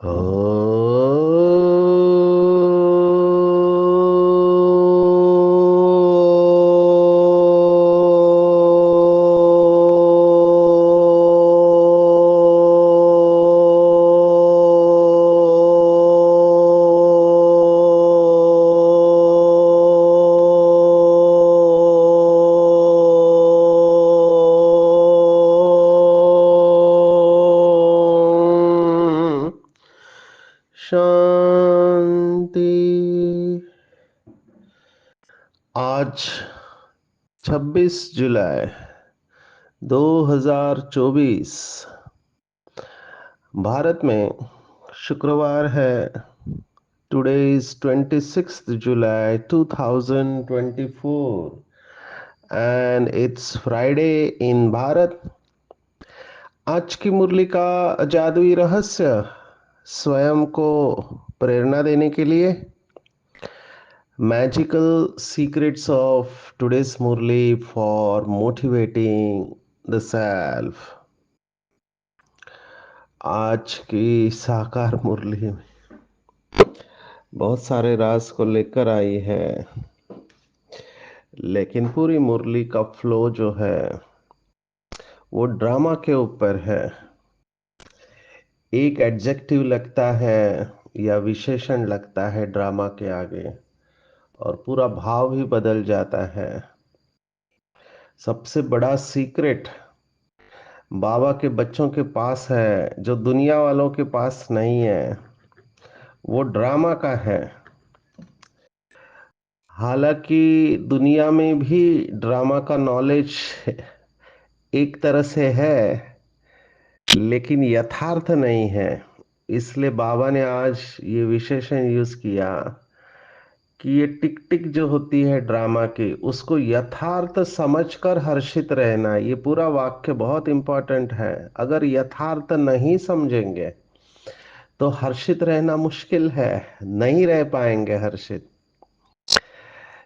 ओ शांति। आज 26 जुलाई 2024 भारत में शुक्रवार है। Today is 26th July 2024 and it's Friday in Bharat. आज की मुरली का जादुई रहस्य स्वयं को प्रेरणा देने के लिए Magical secrets of today's Murli for motivating the self। आज की साकार मुरली में बहुत सारे राज को लेकर आई है, लेकिन पूरी मुरली का फ्लो जो है वो ड्रामा के ऊपर है। एक एडजेक्टिव लगता है या विशेषण लगता है ड्रामा के आगे और पूरा भाव ही बदल जाता है। सबसे बड़ा सीक्रेट बाबा के बच्चों के पास है जो दुनिया वालों के पास नहीं है, वो ड्रामा का है। हालांकि दुनिया में भी ड्रामा का नॉलेज एक तरह से है, लेकिन यथार्थ नहीं है। इसलिए बाबा ने आज ये विशेषण यूज किया कि ये टिक टिक जो होती है ड्रामा की, उसको यथार्थ समझकर हर्षित रहना। ये पूरा वाक्य बहुत इंपॉर्टेंट है। अगर यथार्थ नहीं समझेंगे तो हर्षित रहना मुश्किल है, नहीं रह पाएंगे हर्षित।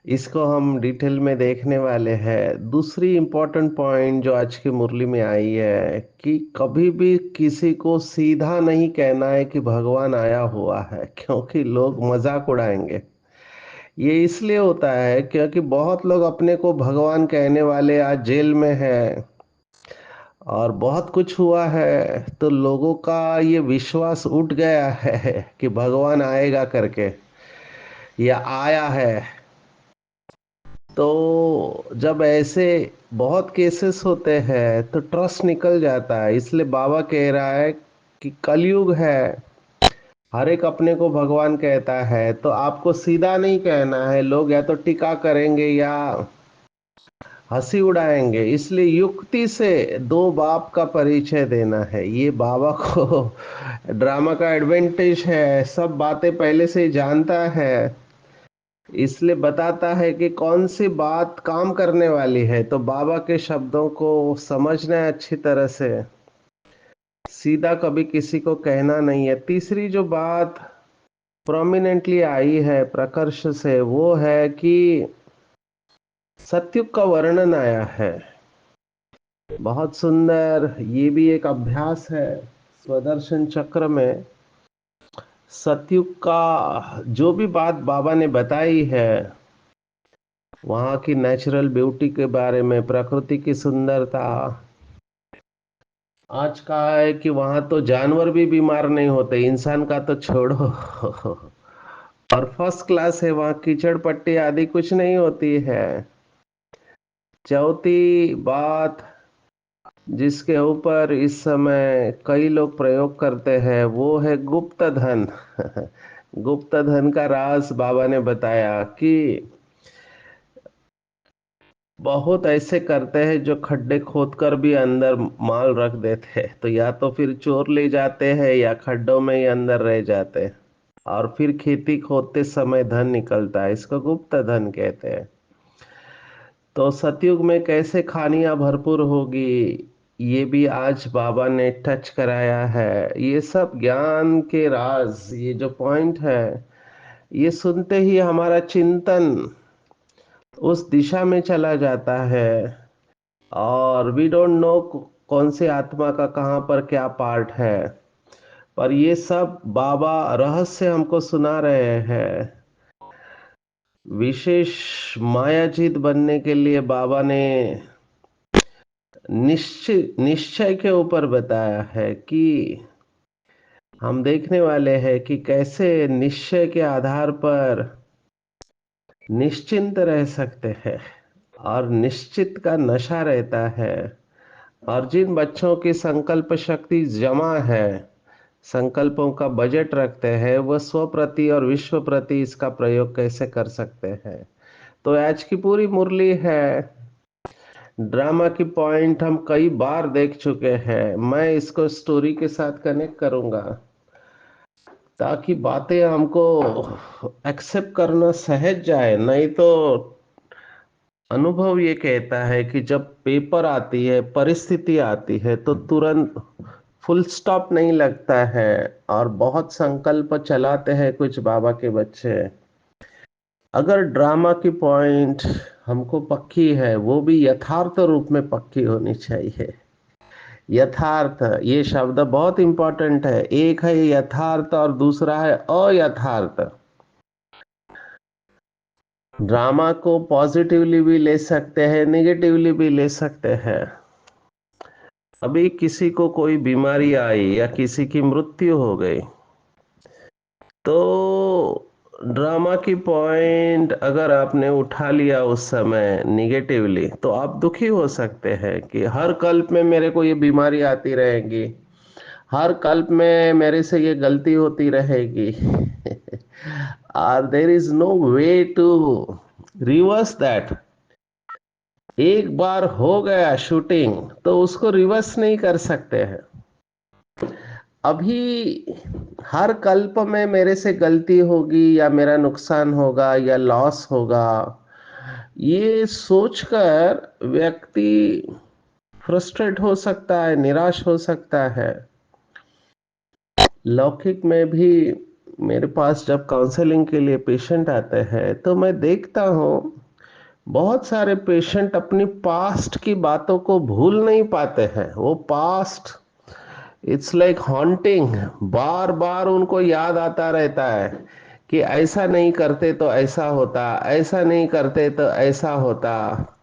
इसको हम डिटेल में देखने वाले हैं। दूसरी इंपॉर्टेंट पॉइंट जो आज की मुरली में आई है कि कभी भी किसी को सीधा नहीं कहना है कि भगवान आया हुआ है, क्योंकि लोग मजाक उड़ाएंगे। ये इसलिए होता है क्योंकि बहुत लोग अपने को भगवान कहने वाले आज जेल में हैं और बहुत कुछ हुआ है, तो लोगों का ये विश्वास उठ गया है कि भगवान आएगा करके या आया है। तो जब ऐसे बहुत केसेस होते हैं तो ट्रस्ट निकल जाता है। इसलिए बाबा कह रहा है कि कलयुग है, हर एक अपने को भगवान कहता है, तो आपको सीधा नहीं कहना है। लोग या तो टीका करेंगे या हंसी उड़ाएंगे। इसलिए युक्ति से दो बाप का परिचय देना है। ये बाबा को ड्रामा का एडवांटेज है, सब बातें पहले से ही जानता है, इसलिए बताता है कि कौन सी बात काम करने वाली है। तो बाबा के शब्दों को समझना है अच्छी तरह से, सीधा कभी किसी को कहना नहीं है। तीसरी जो बात प्रोमिनेंटली आई है प्रकर्ष से, वो है कि सतयुग का वर्णन आया है। बहुत सुंदर, ये भी एक अभ्यास है स्वदर्शन चक्र में। सतयुग का जो भी बात बाबा ने बताई है, वहाँ की नेचुरल ब्यूटी के बारे में, प्रकृति की सुंदरता। आज कहा है कि वहां तो जानवर भी बीमार नहीं होते, इंसान का तो छोड़ो। और फर्स्ट क्लास है, वहाँ कीचड़ पट्टी आदि कुछ नहीं होती है। चौथी बात जिसके ऊपर इस समय कई लोग प्रयोग करते हैं, वो है गुप्त धन। गुप्त धन का राज बाबा ने बताया कि बहुत ऐसे करते हैं जो खड्डे खोदकर भी अंदर माल रख देते हैं, तो या तो फिर चोर ले जाते हैं या खड्डों में ही अंदर रह जाते हैं, और फिर खेती खोदते समय धन निकलता है। इसको गुप्त धन कहते हैं। तो सतयुग में कैसे खानियां भरपूर होगी, ये भी आज बाबा ने टच कराया है। ये सब ज्ञान के राज, ये जो पॉइंट है, ये सुनते ही हमारा चिंतन उस दिशा में चला जाता है। और वी डोंट नो कौन सी आत्मा का कहाँ पर क्या पार्ट है। पर ये सब बाबा रहस्य हमको सुना रहे हैं। विशेष मायाजीत बनने के लिए बाबा ने निश्चय के ऊपर बताया है कि हम देखने वाले हैं कि कैसे निश्चय के आधार पर निश्चिंत रह सकते हैं और निश्चित का नशा रहता है। और जिन बच्चों की संकल्प शक्ति जमा है, संकल्पों का बजट रखते हैं, वह स्व प्रति और विश्व प्रति इसका प्रयोग कैसे कर सकते हैं। तो आज की पूरी मुरली है, ड्रामा की पॉइंट हम कई बार देख चुके हैं। मैं इसको स्टोरी के साथ कनेक्ट करूंगा ताकि बातें हमको एक्सेप्ट करना सहज जाए। नहीं तो अनुभव ये कहता है कि जब पेपर आती है, परिस्थिति आती है, तो तुरंत फुल स्टॉप नहीं लगता है और बहुत संकल्प चलाते हैं कुछ बाबा के बच्चे। अगर ड्रामा की पॉइंट हमको पक्की है, वो भी यथार्थ रूप में पक्की होनी चाहिए। यथार्थ ये शब्द बहुत इंपॉर्टेंट है। एक है यथार्थ और दूसरा है अयथार्थ। ड्रामा को पॉजिटिवली भी ले सकते हैं, नेगेटिवली भी ले सकते हैं। अभी किसी को कोई बीमारी आई या किसी की मृत्यु हो गई, तो ड्रामा की पॉइंट अगर आपने उठा लिया उस समय निगेटिवली, तो आप दुखी हो सकते हैं कि हर कल्प में मेरे को ये बीमारी आती रहेगी, हर कल्प में मेरे से ये गलती होती रहेगी। और there is no way to reverse that. एक बार हो गया शूटिंग तो उसको रिवर्स नहीं कर सकते हैं। अभी हर कल्प में मेरे से गलती होगी या मेरा नुकसान होगा या लॉस होगा, ये सोचकर व्यक्ति फ्रस्ट्रेट हो सकता है, निराश हो सकता है। लौकिक में भी मेरे पास जब काउंसलिंग के लिए पेशेंट आते हैं तो मैं देखता हूँ बहुत सारे पेशेंट अपनी पास्ट की बातों को भूल नहीं पाते हैं। वो पास्ट इट्स लाइक हॉन्टिंग, बार बार उनको याद आता रहता है कि ऐसा नहीं करते तो ऐसा होता, ऐसा नहीं करते तो ऐसा होता,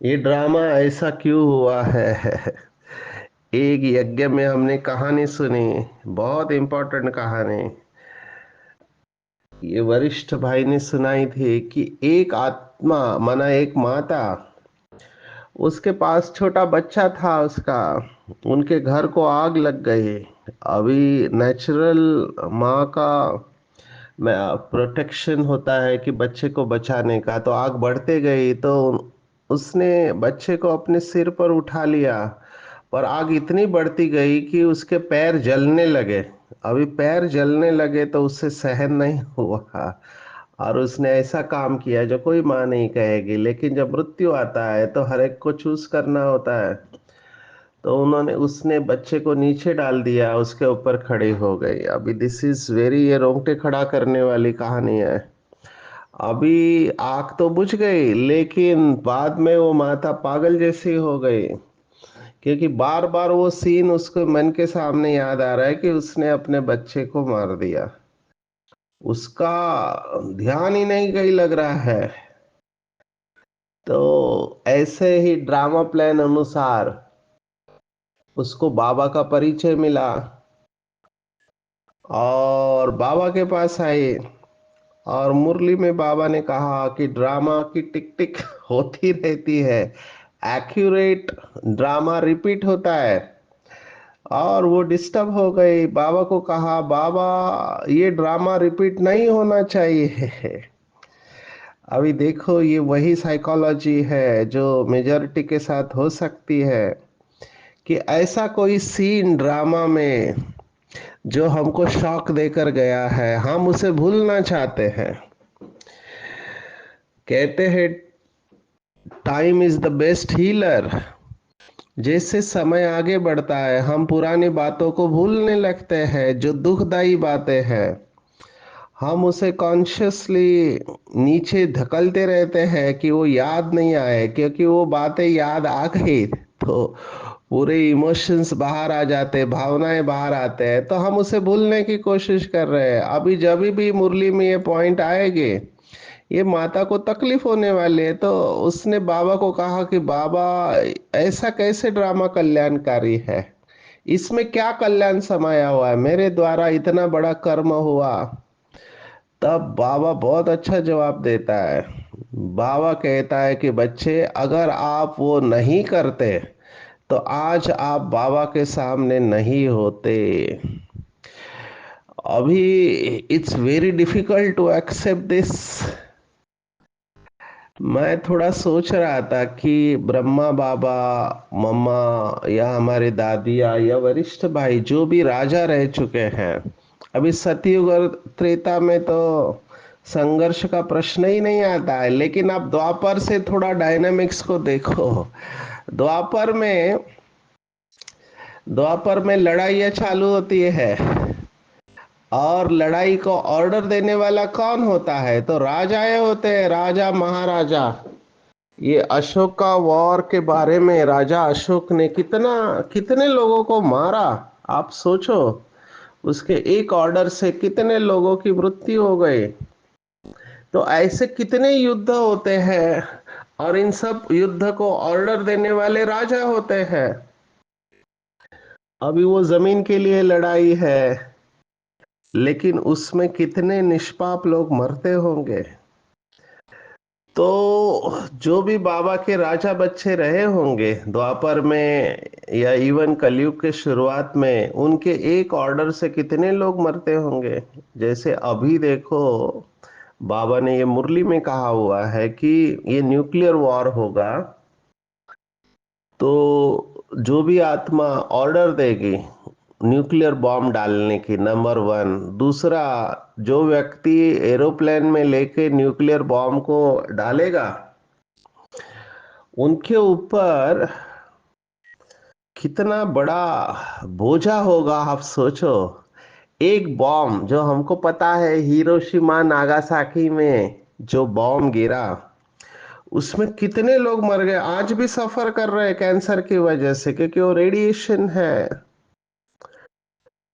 ये ड्रामा ऐसा क्यों हुआ है। एक यज्ञ में हमने कहानी सुनी, बहुत इंपॉर्टेंट कहानी, ये वरिष्ठ भाई ने सुनाई थी कि एक आत्मा माना एक माता, उसके पास छोटा बच्चा था उसका, उनके घर को आग लग गई। अभी नेचुरल माँ का प्रोटेक्शन होता है कि बच्चे को बचाने का, तो आग बढ़ते गई तो उसने बच्चे को अपने सिर पर उठा लिया, पर आग इतनी बढ़ती गई कि उसके पैर जलने लगे। अभी पैर जलने लगे तो उससे सहन नहीं हुआ और उसने ऐसा काम किया जो कोई माँ नहीं कहेगी। लेकिन जब मृत्यु आता है तो हर एक को चूज करना होता है। तो उन्होंने उसने बच्चे को नीचे डाल दिया, उसके ऊपर खड़ी हो गई। अभी दिस इज वेरी, ये रोंगटे खड़ा करने वाली कहानी है। अभी आग तो बुझ गई लेकिन बाद में वो माता पागल जैसी हो गई, क्योंकि बार बार वो सीन उसको मन के सामने याद आ रहा है कि उसने अपने बच्चे को मार दिया। उसका ध्यान ही नहीं कहीं लग रहा है। तो ऐसे ही ड्रामा प्लान अनुसार उसको बाबा का परिचय मिला और बाबा के पास आए। और मुरली में बाबा ने कहा कि ड्रामा की टिक टिक होती रहती है, एक्यूरेट ड्रामा रिपीट होता है। और वो डिस्टर्ब हो गई। बाबा को कहा, बाबा ये ड्रामा रिपीट नहीं होना चाहिए। अभी देखो, ये वही साइकोलॉजी है जो मेजॉरिटी के साथ हो सकती है कि ऐसा कोई सीन ड्रामा में जो हमको शॉक देकर गया है, हम उसे भूलना चाहते हैं। कहते हैं time is the best healer. जैसे समय आगे बढ़ता है हम पुरानी बातों को भूलने लगते हैं, जो दुखदाई बातें हैं हम उसे कॉन्शियसली नीचे धकलते रहते हैं कि वो याद नहीं आए, क्योंकि वो बातें याद आ गई तो पूरे इमोशंस बाहर आ जाते हैं, भावनाएं बाहर आते हैं, तो हम उसे भूलने की कोशिश कर रहे हैं। अभी जब भी मुरली में ये पॉइंट आएंगे, ये माता को तकलीफ होने वाली है, तो उसने बाबा को कहा कि बाबा, ऐसा कैसे ड्रामा कल्याणकारी है? इसमें क्या कल्याण समाया हुआ है? मेरे द्वारा इतना बड़ा कर्म हुआ। तब बाबा बहुत अच्छा जवाब देता है। बाबा कहता है कि बच्चे, अगर आप वो नहीं करते तो आज आप बाबा के सामने नहीं होते। अभी it's very difficult to accept this. मैं थोड़ा सोच रहा था कि ब्रह्मा बाबा, मम्मा, या हमारे दादिया या वरिष्ठ भाई जो भी राजा रह चुके हैं, अभी सतयुग और त्रेता में तो संघर्ष का प्रश्न ही नहीं आता है, लेकिन आप द्वापर से थोड़ा डायनामिक्स को देखो। द्वापर में द्वापर में लड़ाइयाँ चालू होती है, और लड़ाई को ऑर्डर देने वाला कौन होता है? तो राजाएं होते हैं, राजा महाराजा। ये अशोक का वॉर के बारे में, राजा अशोक ने कितना कितने लोगों को मारा, आप सोचो। उसके एक ऑर्डर से कितने लोगों की मृत्यु हो गई। तो ऐसे कितने युद्ध होते हैं, और इन सब युद्ध को ऑर्डर देने वाले राजा होते हैं। अभी वो जमीन के लिए लड़ाई है, लेकिन उसमें कितने निष्पाप लोग मरते होंगे। तो जो भी बाबा के राजा बच्चे रहे होंगे द्वापर में या इवन कलयुग के शुरुआत में, उनके एक ऑर्डर से कितने लोग मरते होंगे। जैसे अभी देखो, बाबा ने ये मुरली में कहा हुआ है कि ये न्यूक्लियर वॉर होगा। तो जो भी आत्मा ऑर्डर देगी न्यूक्लियर बॉम्ब डालने की, नंबर वन। दूसरा, जो व्यक्ति एरोप्लेन में लेके न्यूक्लियर बॉम्ब को डालेगा, उनके ऊपर कितना बड़ा बोझा होगा, आप सोचो। एक बॉम्ब, जो हमको पता है हिरोशिमा नागासाकी में जो बॉम्ब गिरा, उसमें कितने लोग मर गए, आज भी सफर कर रहे हैं कैंसर की वजह से, क्योंकि वो रेडिएशन है।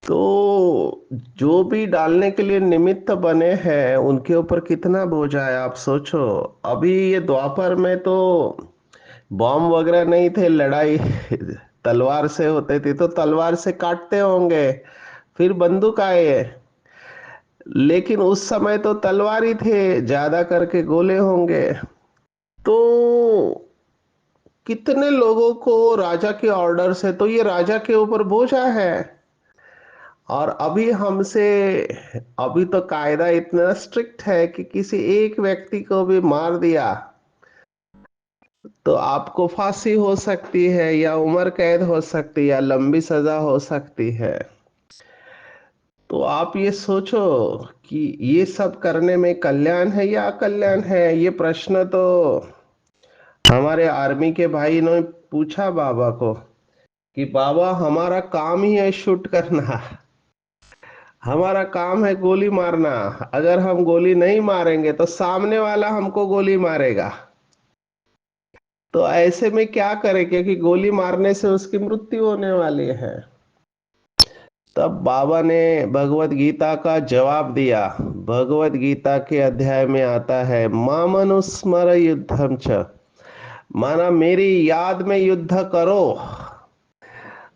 तो जो भी डालने के लिए निमित्त बने हैं, उनके ऊपर कितना बोझा है, आप सोचो। अभी ये द्वापर में तो बॉम्ब वगैरह नहीं थे, लड़ाई तलवार से होते थी, तो तलवार से काटते होंगे, फिर बंदूक आए। लेकिन उस समय तो तलवार ही थे, ज्यादा करके गोले होंगे। तो कितने लोगों को राजा के ऑर्डर से, तो ये राजा के ऊपर बोझा है। और अभी हमसे, अभी तो कायदा इतना स्ट्रिक्ट है कि किसी एक व्यक्ति को भी मार दिया तो आपको फांसी हो सकती है, या उम्र कैद हो सकती है, या लंबी सजा हो सकती है। तो आप ये सोचो कि ये सब करने में कल्याण है या अकल्याण है? ये प्रश्न तो हमारे आर्मी के भाई ने पूछा बाबा को कि बाबा, हमारा काम ही है शूट करना, हमारा काम है गोली मारना। अगर हम गोली नहीं मारेंगे तो सामने वाला हमको गोली मारेगा। तो ऐसे में क्या करें, क्योंकि गोली मारने से उसकी मृत्यु होने वाली है। तब बाबा ने भगवत गीता का जवाब दिया। भगवत गीता के अध्याय में आता है, मामनुस्मर युद्धम च, माना मेरी याद में युद्ध करो।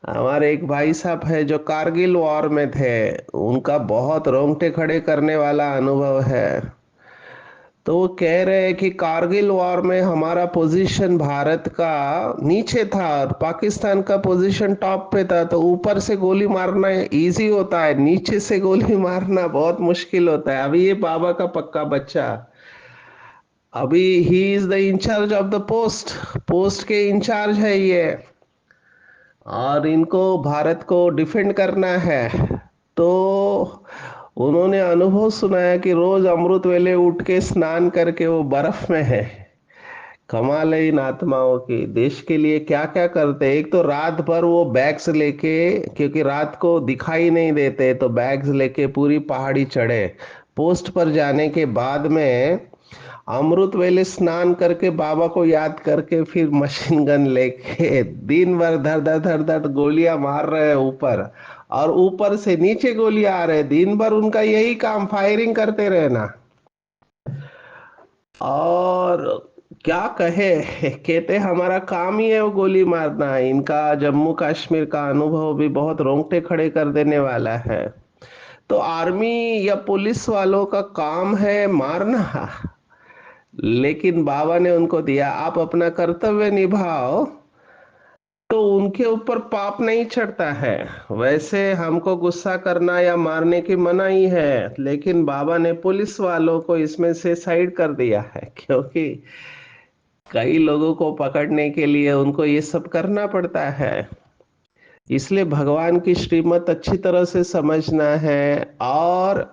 हमारे एक भाई साहब है जो कारगिल वॉर में थे, उनका बहुत रोंगटे खड़े करने वाला अनुभव है। तो वो कह रहे हैं कि कारगिल वॉर में हमारा पोजीशन भारत का नीचे था और पाकिस्तान का पोजीशन टॉप पे था। तो ऊपर से गोली मारना इजी होता है, नीचे से गोली मारना बहुत मुश्किल होता है। अभी ये बाबा का पक्का बच्चा, अभी ही is the incharge of the post, post के इंचार्ज है ये, और इनको भारत को डिफेंड करना है। तो उन्होंने अनुभव सुनाया कि रोज अमृत वेले उठ के स्नान करके वो बर्फ में है। कमाल है इन आत्माओं की, देश के लिए क्या क्या करते हैं। एक तो रात भर वो बैग्स लेके, क्योंकि रात को दिखाई नहीं देते, तो बैग्स लेके पूरी पहाड़ी चढ़े। पोस्ट पर जाने के बाद में अमृत वेले स्नान करके बाबा को याद करके फिर मशीन गन लेके दिन भर धर धर धर धर गोलियां मार रहे हैं ऊपर, और ऊपर से नीचे गोलियां आ रहे हैं। दिन भर उनका यही काम, फायरिंग करते रहना। और क्या कहे, कहते हमारा काम ही है वो गोली मारना। इनका जम्मू कश्मीर का अनुभव भी बहुत रोंगटे खड़े कर देने वाला है। तो आर्मी या पुलिस वालों का काम है मारना, लेकिन बाबा ने उनको दिया, आप अपना कर्तव्य निभाओ तो उनके ऊपर पाप नहीं चढ़ता है। वैसे हमको गुस्सा करना या मारने की मनाही है, लेकिन बाबा ने पुलिस वालों को इसमें से साइड कर दिया है, क्योंकि कई लोगों को पकड़ने के लिए उनको ये सब करना पड़ता है। इसलिए भगवान की श्रीमत अच्छी तरह से समझना है, और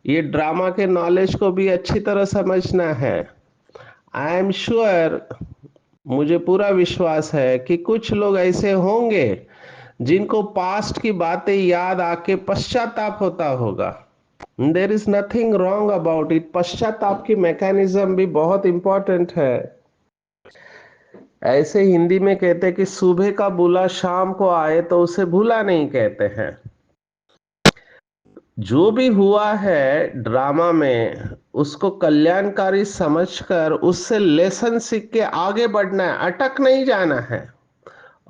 ये ड्रामा के नॉलेज को भी अच्छी तरह समझना है। आई एम श्योर, मुझे पूरा विश्वास है कि कुछ लोग ऐसे होंगे जिनको पास्ट की बातें याद आके पश्चाताप होता होगा। There is nothing wrong about it. पश्चाताप की मैकेनिज्म भी बहुत इंपॉर्टेंट है। ऐसे हिंदी में कहते हैं कि सुबह का बुला शाम को आए तो उसे भूला नहीं कहते हैं। जो भी हुआ है ड्रामा में, उसको कल्याणकारी समझकर उससे लेसन सीख के आगे बढ़ना है, अटक नहीं जाना है।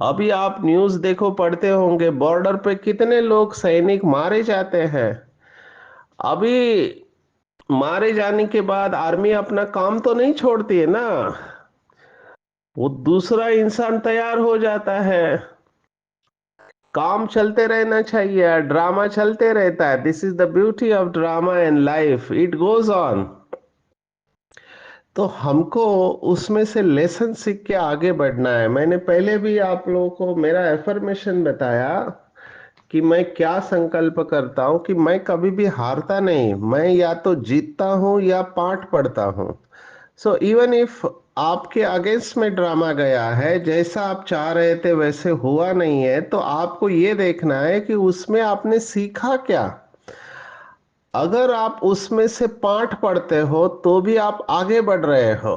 अभी आप न्यूज़ देखो, पढ़ते होंगे, बॉर्डर पे कितने लोग सैनिक मारे जाते हैं। अभी मारे जाने के बाद आर्मी अपना काम तो नहीं छोड़ती है ना, वो दूसरा इंसान तैयार हो जाता है। काम चलते रहना चाहिए, ड्रामा चलते रहता है। This is the beauty of drama and life, it goes on. तो हमको उसमें से लेसन सीख के आगे बढ़ना है। मैंने पहले भी आप लोगों को मेरा एफर्मेशन बताया कि मैं क्या संकल्प करता हूं, कि मैं कभी भी हारता नहीं, मैं या तो जीतता हूं या पाठ पढ़ता हूं। सो इवन इफ आपके अगेंस्ट में ड्रामा गया है, जैसा आप चाह रहे थे वैसे हुआ नहीं है, तो आपको ये देखना है कि उसमें आपने सीखा क्या। अगर आप उसमें से पाठ पढ़ते हो तो भी आप आगे बढ़ रहे हो,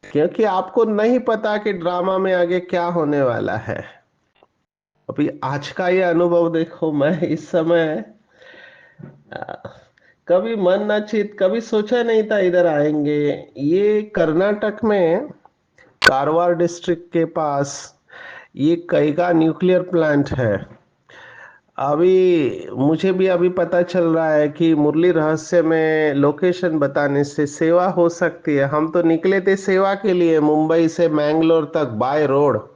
क्योंकि आपको नहीं पता कि ड्रामा में आगे क्या होने वाला है। अभी आज का ये अनुभव देखो, मैं इस समय कभी मन ना चित, कभी सोचा नहीं था इधर आएंगे। ये कर्नाटक में कारवार डिस्ट्रिक्ट के पास ये कैगा न्यूक्लियर प्लांट है। अभी मुझे भी अभी पता चल रहा है कि मुरली रहस्य में लोकेशन बताने से सेवा हो सकती है। हम तो निकले थे सेवा के लिए मुंबई से मैंगलोर तक बाय रोड।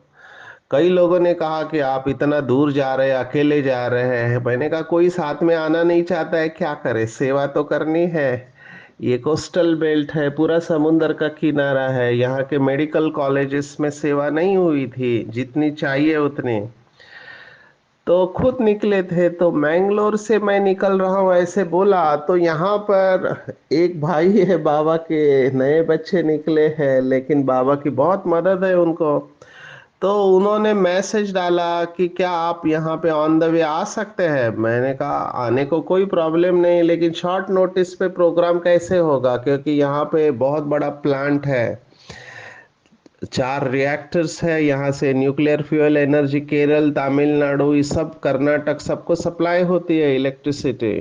कई लोगों ने कहा कि आप इतना दूर जा रहे हैं, अकेले जा रहे हैं। मैंने कहा कोई साथ में आना नहीं चाहता है, क्या करे, सेवा तो करनी है। ये कोस्टल बेल्ट है, पूरा समुंदर का किनारा है। यहाँ के मेडिकल कॉलेजेस में सेवा नहीं हुई थी जितनी चाहिए उतनी, तो खुद निकले थे। तो मैंगलोर से मैं निकल रहा हूँ ऐसे बोला, तो यहाँ पर एक भाई है, बाबा के नए बच्चे निकले हैं, लेकिन बाबा की बहुत मदद है उनको। तो उन्होंने मैसेज डाला कि क्या आप यहाँ पे ऑन द वे आ सकते हैं। मैंने कहा आने को कोई प्रॉब्लम नहीं, लेकिन शॉर्ट नोटिस पे प्रोग्राम कैसे होगा, क्योंकि यहाँ पे बहुत बड़ा प्लांट है, 4 रिएक्टर्स है। यहाँ से nuclear fuel energy Kerala, Tamil Nadu, ये सब कर्नाटक, सबको सप्लाई होती है इलेक्ट्रिसिटी।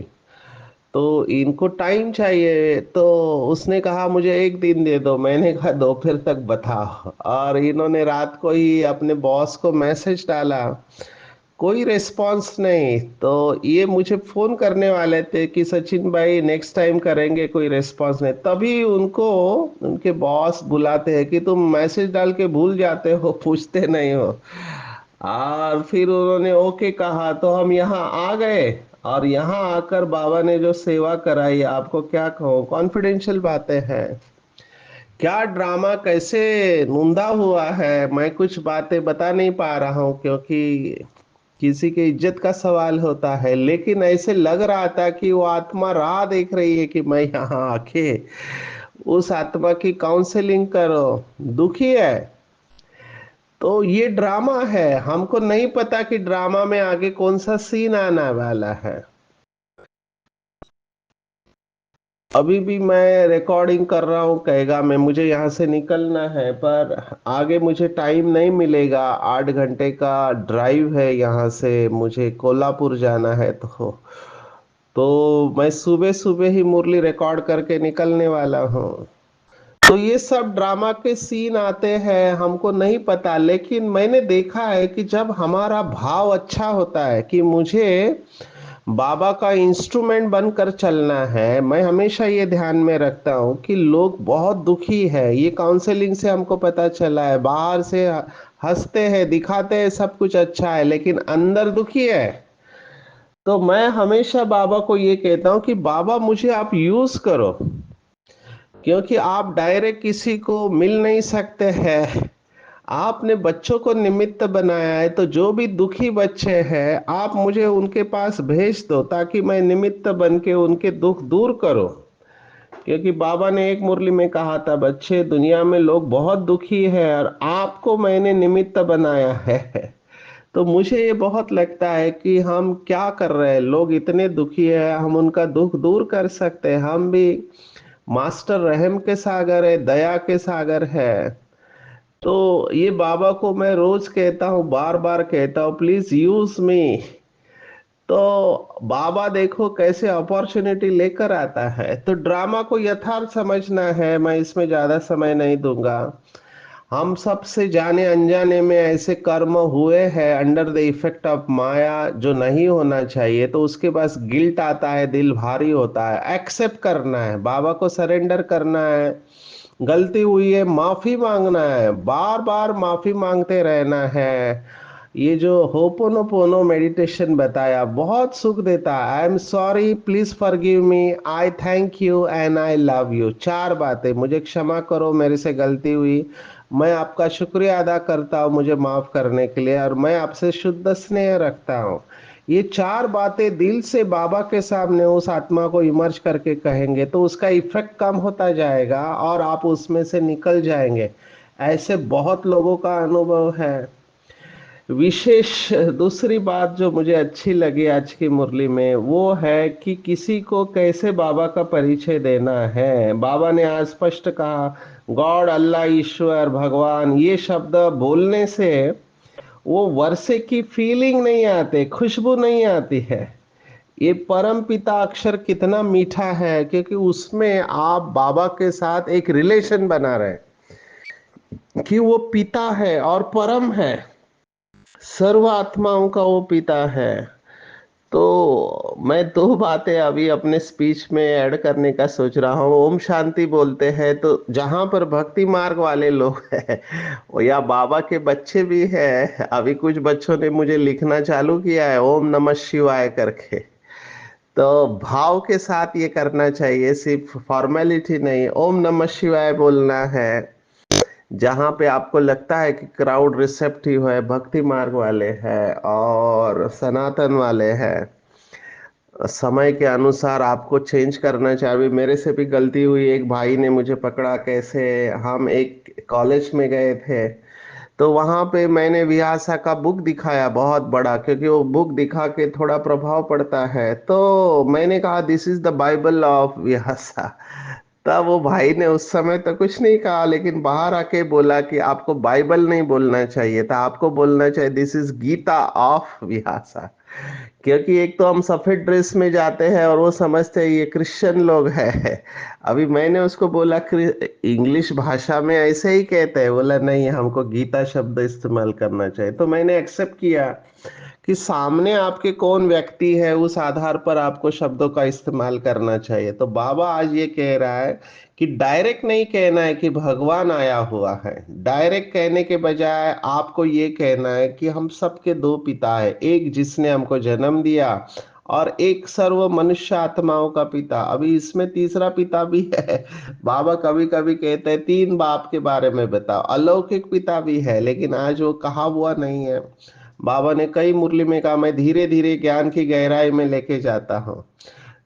तो इनको टाइम चाहिए। तो उसने कहा मुझे एक दिन दे दो। मैंने कहा दोपहर तक बताओ। और इन्होंने रात को ही अपने बॉस को मैसेज डाला, कोई रिस्पांस नहीं। तो ये मुझे फोन करने वाले थे कि सचिन भाई नेक्स्ट टाइम करेंगे, कोई रिस्पांस नहीं। तभी उनको उनके बॉस बुलाते हैं कि तुम मैसेज डाल के भूल जाते हो, पूछते नहीं हो। और फिर उन्होंने ओके कहा, तो हम यहाँ आ गए। और यहाँ आकर बाबा ने जो सेवा कराई, आपको क्या कहूँ, कॉन्फिडेंशियल बातें हैं। क्या ड्रामा कैसे नूंदा हुआ है, मैं कुछ बातें बता नहीं पा रहा हूँ, क्योंकि किसी की इज्जत का सवाल होता है। लेकिन ऐसे लग रहा था कि वो आत्मा राह देख रही है कि मैं यहाँ आके उस आत्मा की काउंसलिंग करो, दुखी है। तो ये ड्रामा है, हमको नहीं पता कि ड्रामा में आगे कौन सा सीन आने वाला है। अभी भी मैं रिकॉर्डिंग कर रहा हूँ, कहेगा मैं मुझे यहाँ से निकलना है, पर आगे मुझे टाइम नहीं मिलेगा। 8 घंटे का ड्राइव है, यहाँ से मुझे कोल्हापुर जाना है। तो मैं सुबह सुबह ही मुरली रिकॉर्ड करके निकलने वाला हूँ। तो ये सब ड्रामा के सीन आते हैं, हमको नहीं पता, लेकिन मैंने देखा है कि जब हमारा भाव अच्छा होता है कि मुझे बाबा का इंस्ट्रूमेंट बनकर चलना है, मैं हमेशा ये ध्यान में रखता हूँ कि लोग बहुत दुखी है। ये काउंसलिंग से हमको पता चला है, बाहर से हंसते हैं, दिखाते हैं सब कुछ अच्छा है, लेकिन अंदर दुखी है। तो मैं हमेशा बाबा को ये कहता हूँ कि बाबा मुझे आप यूज करो, क्योंकि आप डायरेक्ट किसी को मिल नहीं सकते हैं। आपने बच्चों को निमित्त बनाया है, तो जो भी दुखी बच्चे हैं आप मुझे उनके पास भेज दो, ताकि मैं निमित्त बन के उनके दुख दूर करूं। क्योंकि बाबा ने एक मुरली में कहा था, बच्चे दुनिया में लोग बहुत दुखी हैं और आपको मैंने निमित्त बनाया है। तो मुझे ये बहुत लगता है कि हम क्या कर रहे हैं, लोग इतने दुखी है, हम उनका दुख दूर कर सकते हैं। हम भी मास्टर रहम के सागर है, दया के सागर है। तो ये बाबा को मैं रोज कहता हूँ, बार बार कहता हूँ, प्लीज यूज मी। तो बाबा देखो कैसे अपॉर्चुनिटी लेकर आता है। तो ड्रामा को यथार्थ समझना है, मैं इसमें ज्यादा समय नहीं दूंगा। हम सबसे जाने अनजाने में ऐसे कर्म हुए हैं अंडर द इफेक्ट ऑफ माया, जो नहीं होना चाहिए, तो उसके पास गिल्ट आता है, दिल भारी होता है। एक्सेप्ट करना है, बाबा को सरेंडर करना है। गलती हुई है, माफी मांगना है, बार बार माफी मांगते रहना है। ये जो होपोनोपोनो मेडिटेशन बताया, बहुत सुख देता है। I am sorry, please forgive me, I thank you and I love you. 4 बातें, मुझे क्षमा करो, मेरे से गलती हुई, मैं आपका शुक्रिया अदा करता हूँ मुझे माफ करने के लिए, और मैं आपसे शुद्ध स्नेह रखता हूँ। ये 4 बातें दिल से बाबा के सामने उस आत्मा को इमर्ज करके कहेंगे, तो उसका इफेक्ट कम होता जाएगा और आप उसमें से निकल जाएंगे। ऐसे बहुत लोगों का अनुभव है। विशेष दूसरी बात जो मुझे अच्छी लगी आज की मुरली में, वो है कि किसी को कैसे बाबा का परिचय देना है। बाबा ने आज स्पष्ट कहा, गॉड, अल्लाह, ईश्वर, भगवान, ये शब्द बोलने से वो वर्षे की फीलिंग नहीं आते, खुशबू नहीं आती है। ये परम पिता अक्षर कितना मीठा है, क्योंकि उसमें आप बाबा के साथ एक रिलेशन बना रहे हैं कि वो पिता है और परम है, सर्व आत्माओं का वो पिता है। तो मैं 2 बातें अभी अपने स्पीच में ऐड करने का सोच रहा हूँ। ओम शांति बोलते हैं, तो जहां पर भक्ति मार्ग वाले लोग हैं, वो या बाबा के बच्चे भी हैं, अभी कुछ बच्चों ने मुझे लिखना चालू किया है ओम नमः शिवाय करके। तो भाव के साथ ये करना चाहिए, सिर्फ फॉर्मेलिटी नहीं, ओम नमः शिवाय बोलना है। जहाँ पे आपको लगता है कि क्राउड रिसेप्टिव है, भक्ति मार्ग वाले हैं और सनातन वाले हैं, समय के अनुसार आपको चेंज करना चाहिए। मेरे से भी गलती हुई, एक भाई ने मुझे पकड़ा, कैसे, हम एक कॉलेज में गए थे, तो वहां पे मैंने व्यासा का बुक दिखाया बहुत बड़ा, क्योंकि वो बुक दिखा के थोड़ा प्रभाव पड़ता है। तो मैंने कहा this is the Bible of Vyasa. तब वो भाई ने उस समय तो कुछ नहीं कहा, लेकिन बाहर आके बोला कि आपको बाइबल नहीं बोलना चाहिए था, आपको बोलना चाहिए this is Gita of Vyasa. क्योंकि एक तो हम सफेद ड्रेस में जाते हैं और वो समझते हैं ये क्रिश्चियन लोग हैं। अभी मैंने उसको बोला इंग्लिश भाषा में ऐसे ही कहते हैं, बोला नहीं, हमको गीता शब्द इस्तेमाल करना चाहिए। तो मैंने एक्सेप्ट किया कि सामने आपके कौन व्यक्ति है, उस आधार पर आपको शब्दों का इस्तेमाल करना चाहिए। तो बाबा आज ये कह रहा है कि डायरेक्ट नहीं कहना है कि भगवान आया हुआ है। डायरेक्ट कहने के बजाय आपको ये कहना है कि हम सबके 2 पिता है, एक जिसने हमको जन्म दिया और एक सर्व मनुष्य आत्माओं का पिता। अभी इसमें तीसरा पिता भी है। बाबा कभी कभी कहते हैं 3 बाप के बारे में बताओ, अलौकिक पिता भी है, लेकिन आज वो कहा हुआ नहीं है। बाबा ने कई मुरली में कहा, मैं धीरे धीरे ज्ञान की गहराई में लेके जाता हूँ।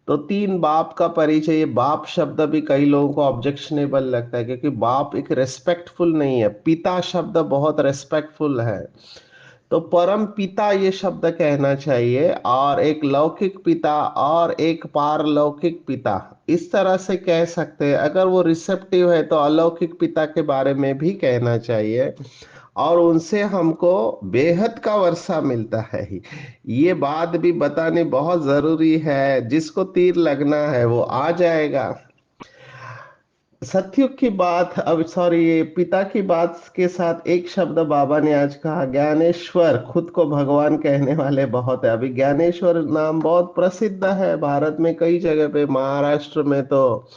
तो 3 बाप का परिचय, ये बाप शब्द भी कई लोगों को ऑब्जेक्शनेबल लगता है, क्योंकि बाप एक रेस्पेक्टफुल नहीं है। पिता शब्द बहुत रेस्पेक्टफुल है। तो परम पिता ये शब्द कहना चाहिए, और एक लौकिक पिता और एक पारलौकिक पिता, इस तरह से कह सकते हैं। अगर वो रिसेप्टिव है तो अलौकिक पिता के बारे में भी कहना चाहिए, और उनसे हमको बेहद का वर्षा मिलता है ही। ये बात भी बतानी बहुत जरूरी है, जिसको तीर लगना है वो आ जाएगा। सतयुग की बात, अब सॉरी, ये पिता की बात के साथ एक शब्द बाबा ने आज कहा, ज्ञानेश्वर। खुद को भगवान कहने वाले बहुत है। अभी ज्ञानेश्वर नाम बहुत प्रसिद्ध है भारत में, कई जगह पे, महाराष्ट्र में तो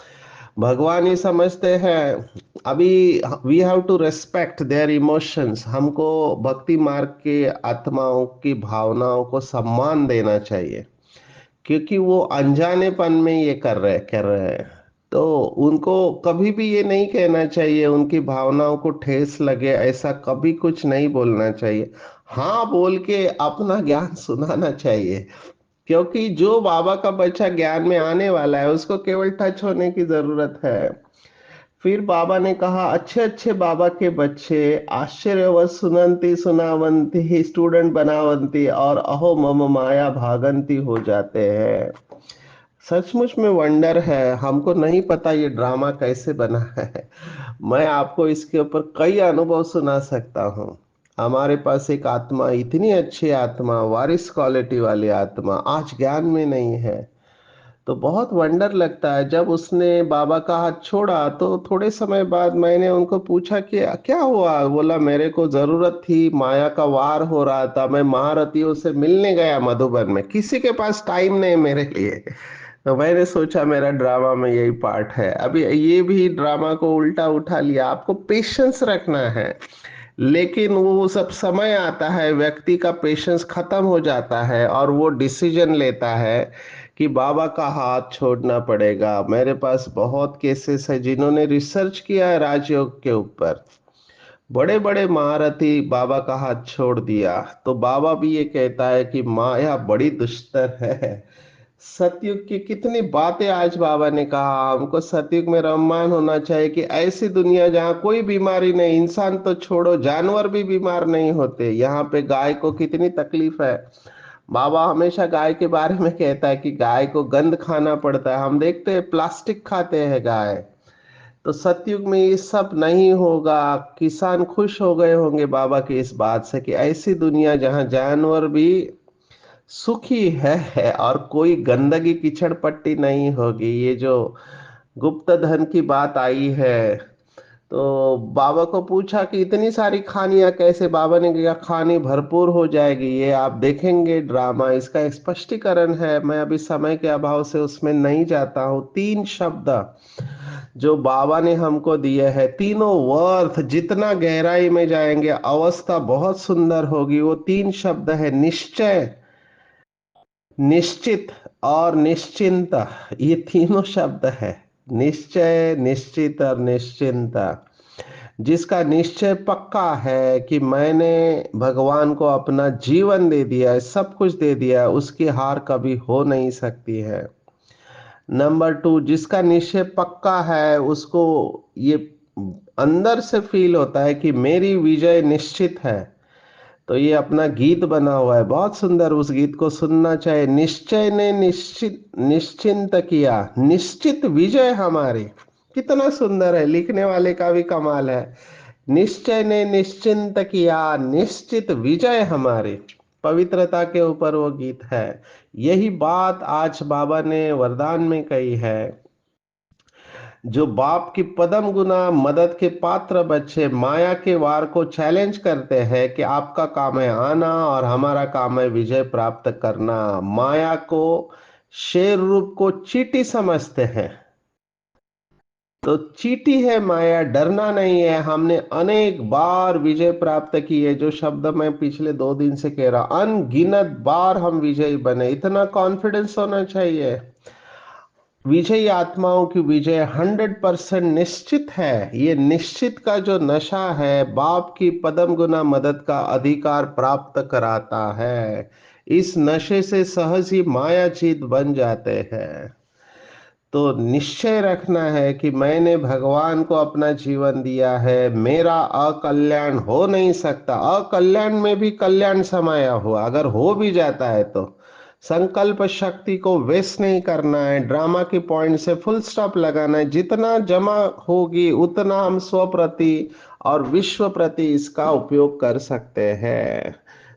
भगवान ही समझते हैं। अभी we have to respect their emotions. हमको भक्ति मार्ग के आत्माओं की भावनाओं को सम्मान देना चाहिए, क्योंकि वो अनजानेपन में ये कर रहे हैं। तो उनको कभी भी ये नहीं कहना चाहिए उनकी भावनाओं को ठेस लगे, ऐसा कभी कुछ नहीं बोलना चाहिए। हाँ बोल के अपना ज्ञान सुनाना चाहिए, क्योंकि जो बाबा का बच्चा ज्ञान में आने वाला है उसको केवल टच होने की जरूरत है। फिर बाबा ने कहा, अच्छे अच्छे बाबा के बच्चे आश्चर्यवत सुनंती सुनावंती स्टूडेंट बनावंती और अहो मम माया भागंती हो जाते हैं। सचमुच में वंडर है। हमको नहीं पता ये ड्रामा कैसे बना है। मैं आपको इसके ऊपर कई अनुभव सुना सकता हूँ। हमारे पास एक आत्मा, इतनी अच्छी आत्मा, वारिस क्वालिटी वाली आत्मा, आज ज्ञान में नहीं है। तो बहुत वंडर लगता है। जब उसने बाबा का हाथ छोड़ा तो थोड़े समय बाद मैंने उनको पूछा कि क्या हुआ। बोला, मेरे को जरूरत थी, माया का वार हो रहा था, मैं महारथियों से मिलने गया मधुबन में, किसी के पास टाइम नहीं मेरे लिए। तो मैंने सोचा मेरा ड्रामा में यही पार्ट है। अभी ये भी ड्रामा को उल्टा उठा लिया। आपको पेशेंस रखना है, लेकिन वो सब समय आता है, व्यक्ति का पेशेंस खत्म हो जाता है और वो डिसीजन लेता है कि बाबा का हाथ छोड़ना पड़ेगा। मेरे पास बहुत केसेस है जिन्होंने रिसर्च किया है राजयोग के ऊपर, बड़े बड़े महारथी बाबा का हाथ छोड़ दिया। तो बाबा भी ये कहता है कि माया बड़ी दुष्टर है। सतयुग की कितनी बातें आज बाबा ने कहा। हमको सतयुग में रममान होना चाहिए कि ऐसी दुनिया जहाँ कोई बीमारी नहीं, इंसान तो छोड़ो जानवर भी बीमार नहीं होते। यहाँ पे गाय को कितनी तकलीफ है। बाबा हमेशा गाय के बारे में कहता है कि गाय को गंद खाना पड़ता है। हम देखते हैं प्लास्टिक खाते हैं गाय। तो सतयुग में ये सब नहीं होगा। किसान खुश हो गए होंगे बाबा की इस बात से कि ऐसी दुनिया जहाँ जानवर भी सुखी है और कोई गंदगी कीचड़ पट्टी नहीं होगी। ये जो गुप्त धन की बात आई है, तो बाबा को पूछा कि इतनी सारी खानियां कैसे। बाबा ने कहा, खानी भरपूर हो जाएगी, ये आप देखेंगे ड्रामा, इसका स्पष्टीकरण है। मैं अभी समय के अभाव से उसमें नहीं जाता हूँ। तीन शब्द जो बाबा ने हमको दिए हैं, तीनों वर्थ, जितना गहराई में जाएंगे अवस्था बहुत सुंदर होगी। वो तीन शब्द है, निश्चय, निश्चित और निश्चिंत। ये तीनों शब्द है, निश्चय, निश्चित और निश्चिंत। जिसका निश्चय पक्का है कि मैंने भगवान को अपना जीवन दे दिया है, सब कुछ दे दिया है, उसकी हार कभी हो नहीं सकती है। नंबर टू, जिसका निश्चय पक्का है उसको ये अंदर से फील होता है कि मेरी विजय निश्चित है। तो ये अपना गीत बना हुआ है, बहुत सुंदर, उस गीत को सुनना चाहिए। निश्चय ने निश्चित निश्चिंत किया, निश्चित विजय हमारी। कितना सुंदर है, लिखने वाले का भी कमाल है। निश्चय ने निश्चिंत किया, निश्चित विजय हमारी। पवित्रता के ऊपर वो गीत है। यही बात आज बाबा ने वरदान में कही है। जो बाप की पदम गुना मदद के पात्र बच्चे माया के वार को चैलेंज करते हैं कि आपका काम है आना और हमारा काम है विजय प्राप्त करना। माया को, शेर रूप को चींटी समझते हैं। तो चींटी है माया, डरना नहीं है। हमने अनेक बार विजय प्राप्त की है, जो शब्द मैं पिछले 2 दिन से कह रहा, अनगिनत बार हम विजयी बने। इतना कॉन्फिडेंस होना चाहिए। विजयी आत्माओं की विजय 100% निश्चित है। ये निश्चित का जो नशा है, बाप की पदम गुना मदद का अधिकार प्राप्त कराता है। इस नशे से सहज ही माया जीत बन जाते हैं। तो निश्चय रखना है कि मैंने भगवान को अपना जीवन दिया है, मेरा अकल्याण हो नहीं सकता। अकल्याण में भी कल्याण समाया हुआ, अगर हो भी जाता है तो संकल्प शक्ति को वेस्ट नहीं करना है, ड्रामा की पॉइंट से फुल स्टॉप लगाना है। जितना जमा होगी उतना हम स्व प्रति और विश्व प्रति इसका उपयोग कर सकते हैं।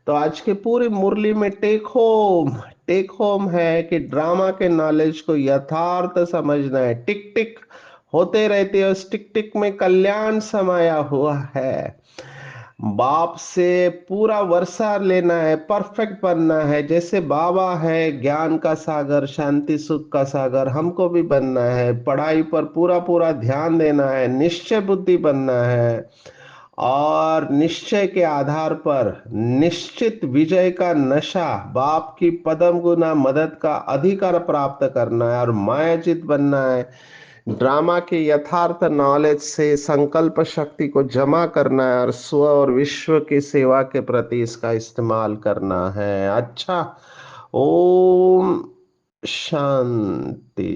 तो आज की पूरी मुरली में टेक होम है कि ड्रामा के नॉलेज को यथार्थ समझना है। टिक टिक होते रहते हैं, उस टिक टिक में कल्याण समाया हुआ है। बाप से पूरा वर्षा लेना है, परफेक्ट बनना है। जैसे बाबा है ज्ञान का सागर, शांति सुख का सागर, हमको भी बनना है। पढ़ाई पर पूरा पूरा ध्यान देना है, निश्चय बुद्धि बनना है, और निश्चय के आधार पर निश्चित विजय का नशा, बाप की पदम गुना मदद का अधिकार प्राप्त करना है और मायाजित बनना है। ड्रामा के यथार्थ नॉलेज से संकल्प शक्ति को जमा करना है और स्व और विश्व की सेवा के प्रति इसका इस्तेमाल करना है। अच्छा, ओम शांति।